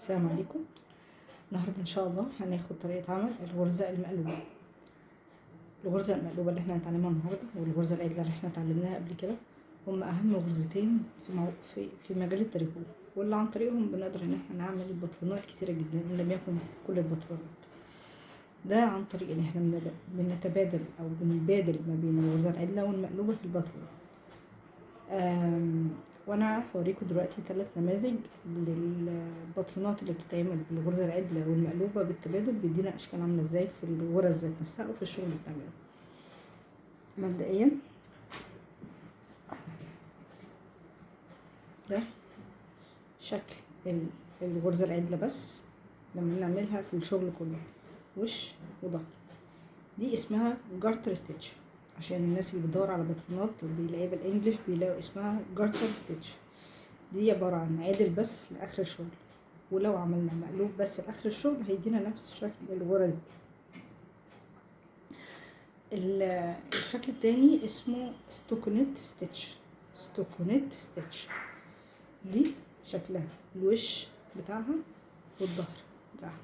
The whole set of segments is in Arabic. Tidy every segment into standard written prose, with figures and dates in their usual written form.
السلام عليكم. النهارده ان شاء الله هناخد طريقه عمل الغرزه المقلوبه. الغرزه المقلوبه اللي احنا هنتعلمها النهارده والغرزه العدله اللي احنا اتعلمناها قبل كده هم اهم غرزتين في مجال التريكو، واللي عن طريقهم بنقدر ان احنا نعمل باترونات كتيره جدا ان لم يكن كل الباترونات. ده عن طريق ان احنا بنتبادل او بنبادل ما بين الغرزه العدله والمقلوبه في الباترون. وانا هوريكم دلوقتي 3 نماذج للباترونات اللي بتتعمل بالغرزه العدله والمقلوبه بالتبادل، بيدينا اشكال عامله ازاي في الغرز ذات نفسها وفي الشغل اللي بنعمله. مبدئيا ده شكل الغرزه العدله بس لما نعملها في الشغل كله وش وظهر. دي اسمها جارتر ستيتش، عشان الناس اللي بتدور على باترونات بيلاقيها بالانجلش بيلاقوا اسمها جارتر ستيتش. دي عبارة عن عادل بس لآخر الشغل، ولو عملنا مقلوب بس لآخر الشغل هيدينا نفس شكل الغرز. الشكل التاني اسمه ستوكونيت ستيتش. ستوكونيت ستيتش دي شكلها الوش بتاعها والظهر بتاعها.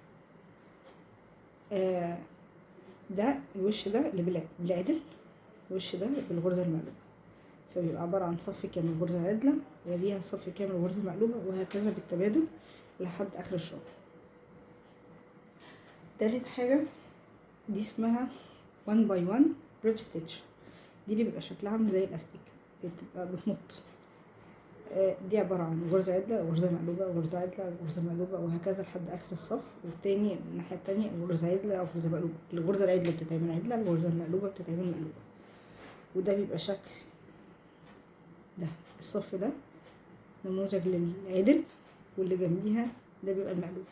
ده الوش ده اللي بالعدل، الوش ده بالغرزة المقلوبة، فبيبقى عبارة عن صف كامل غرزة عدلة وليها صف كامل غرزة مقلوبة، وهكذا بالتبادل لحد آخر الشغل. تالت حاجة دي اسمها 1 باي 1 ريب ستيتش. دي اللي بيبقى شكلها عامل زي الاستيك، بتبقى بتنط. دي عبارة عن غرزة عدلة غرزة مقلوبة غرزة عدلة غرزة مقلوبة وهكذا لحد آخر الصف. والتاني الناحية التانية غرزة عدلة أو غرزة مقلوبة. الغرزة العدلة بتتعمل عدلة، الغرزة المقلوبة بتتعمل مقلوبة. وده بيبقى شكل ده. الصف ده نموذج للعدل، واللي جنبيها ده بيبقى المقلوب.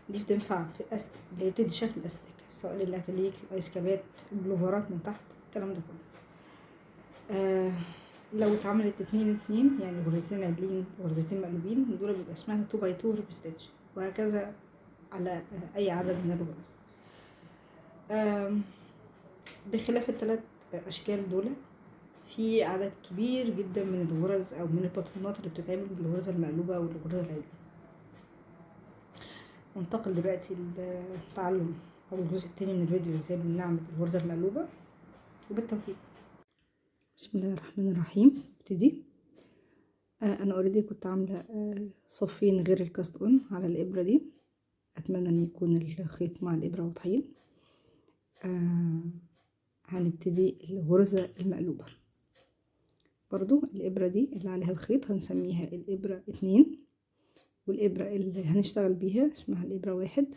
دي بتنفع في الاستيك اللي هي بتدي شكل الاستيك، سواء للاكليك الايس كابات البلوفرات من تحت الكلام ده كله. لو اتعملت 2 يعني غرزتين عدلين غرزتين مقلوبين، دول بيبقى اسمها 2 باي 2 ريب ستيتش، وهكذا على اي عدد من الغرز. بخلاف ال3 اشكال دول، في عدد كبير جدا من الغرز او من الباترونات اللي بتتعمل بالغرزه المقلوبه والغرزه العدله. ننتقل دلوقتي للتعلم او الجزء التاني من الفيديو ازاي بنعمل الغرزه المقلوبه، وبالتوفيق. بسم الله الرحمن الرحيم. ابتدي. انا اوريدي كنت عامله صفين غير الكاست اون على الابره دي. اتمنى ان يكون الخيط مع الابره واضحين. هنبتدي الغرزه المقلوبه. برضو الابره دي اللي عليها الخيط هنسميها الابره 2، والابره اللي هنشتغل بيها اسمها الابره 1.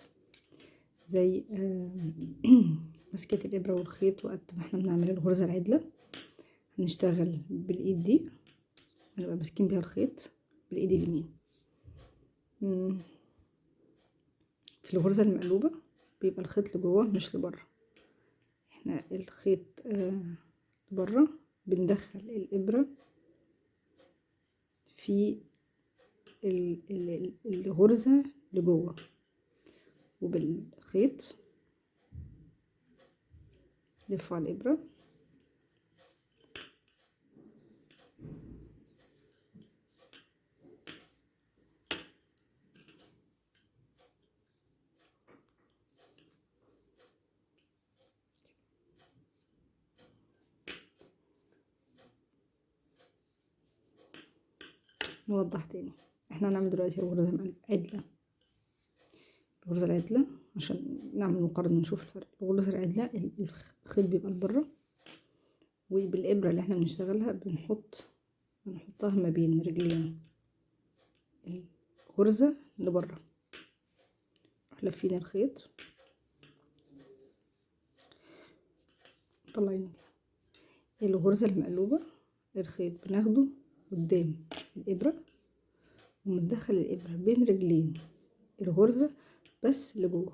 زي مسكة الابره والخيط وقت ما احنا بنعمل الغرزه العدله هنشتغل بالايد دي، هنبقى ماسكين بيها الخيط بالايد اليمين. في الغرزه المقلوبه بيبقى الخيط لجوه مش لبره. احنا الخيط لبره، بندخل الابره في الغرزه لجوه، وبالخيط نلف على الابره نوضح تاني. احنا هنعمل دلوقتي الغرزة عدلة. الغرزة العدلة عشان نعمل مقارنة نشوف الفرق. الغرزة العدلة الخيط بيبقى لبره، وبالإبرة اللي احنا بنشتغلها بنحطها ما بين رجلين الغرزة لبره، لفين الخيط طلعينه. الغرزة المقلوبة الخيط بناخده قدام الإبرة، ومندخل الإبرة بين رجلين الغرزة بس لجوه،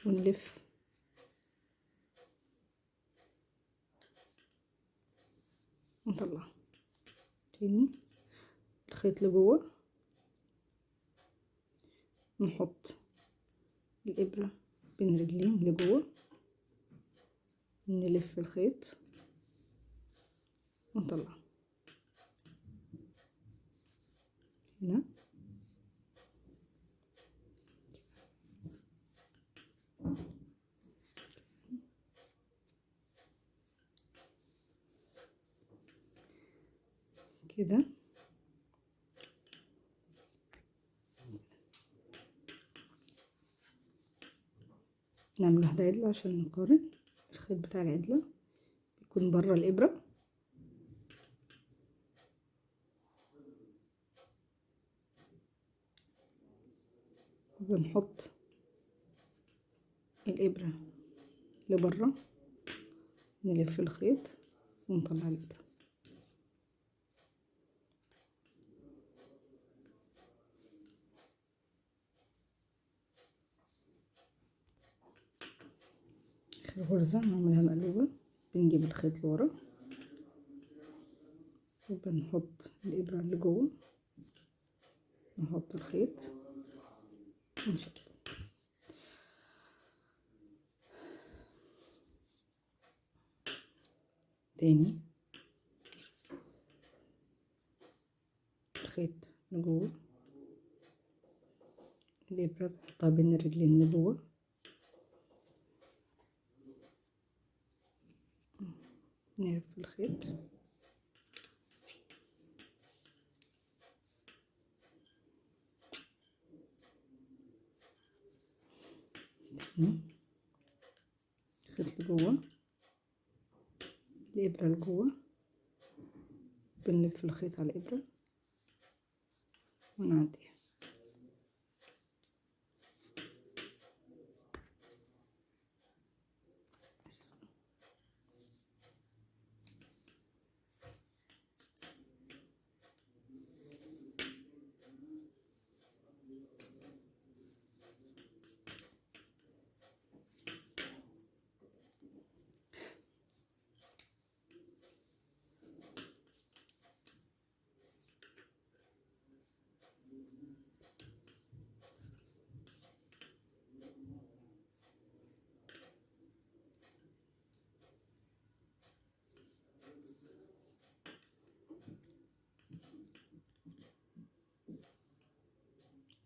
ونلف ونطلع تاني الخيط لجوه، ونحط الإبرة بين رجلين لجوه، نلف الخيط ونطلع. هنا كده. نعمل واحدة عدلة عشان نقارن. الخيط بتاع العدلة بيكون برا الإبرة، بنحط الإبرة لبرا، نلف الخيط ونطلع الإبرة. آخر غرزة نعملها مقلوبة، بنجيب الخيط لورا وبنحط الإبرة اللي جوه، نحط الخيط ونشد تاني. الخيط لجوه، الإبرة بنحطها بين الرجلين لجوه، نلف الخيط تاني. الخيط لجوه، الإبرة لجوه، بنلف الخيط على الإبرة ونعديها.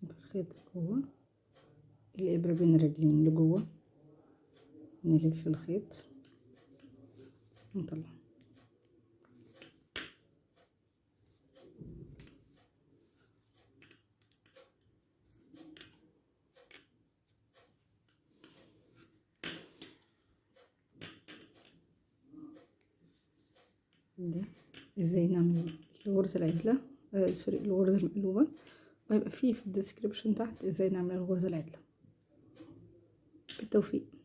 الخيط لجوه، الإبرة بين الرجلين لجوه، نلف الخيط ونطلع. ده ازاي نعمل الغرزة العدلة، سوري، الغرزة المقلوبة، وهيبقى فيه في الديسكريبشن تحت ازاي نعمل الغرزة العدلة. بالتوفيق.